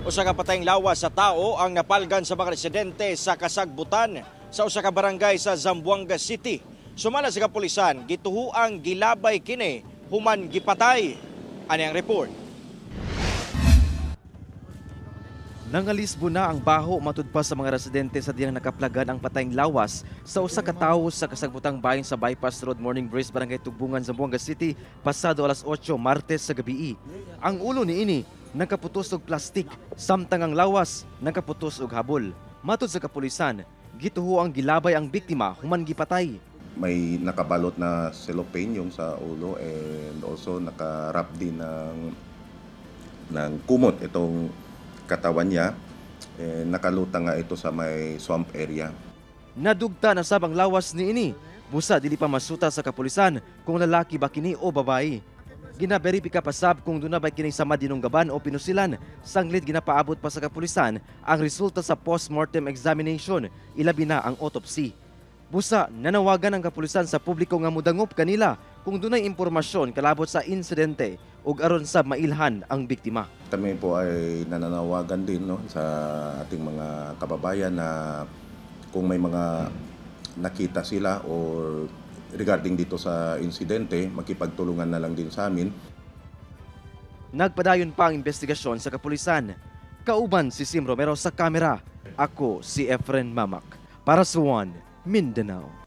Usa ka patayng lawas sa tao ang napalgan sa mga residente sa kasagbutan sa usa ka barangay sa Zamboanga City. Sumala sa kapulisan, gituhuang gilabay kini human gipatay. Ani ang report. Nangalisbo na ang baho matud pa sa mga residente sa diyang nakaplagan ang patayng lawas sa usa ka tawo sa kasagbutang bahin sa Bypass Road, Morning Breeze, Barangay Tugbungan, Zamboanga City, pasado alas 8 Martes sa gabi. Ang ulo niini nakaputos og plastik, samtang ang lawas nakaputos og habol. Matud sa kapulisan, gituho ang gilabay ang biktima human gipatay. May nakabalot na cellophane yung sa ulo and also naka-wrap din ng kumot itong katawan niya. Nakalutang nga ito sa may swamp area. Nadugta na sabang lawas niini. Busa dili pa masuta sa kapulisan kung lalaki ba kini o babae. Ginaberipika pa sab kung duna ba kini sama dinunggaban o pinusilan. Sanglit ginapaabot pa sa kapulisan ang resulta sa post-mortem examination, ilabi na ang autopsy. Busa nanawagan ang kapulisan sa publiko nga mudangop kanila kung dunay impormasyon kalabot sa insidente ug aron sab mailhan ang biktima. Kami po ay nananawagan din sa ating mga kababayan na kung may mga nakita sila or regarding dito sa insidente, makipagtulungan na lang din sa amin. Nagpadayon pa ang investigasyon sa kapulisan. Kauban si Sim Romero sa kamera. Ako si Efren Mamak para sa One Mindanao.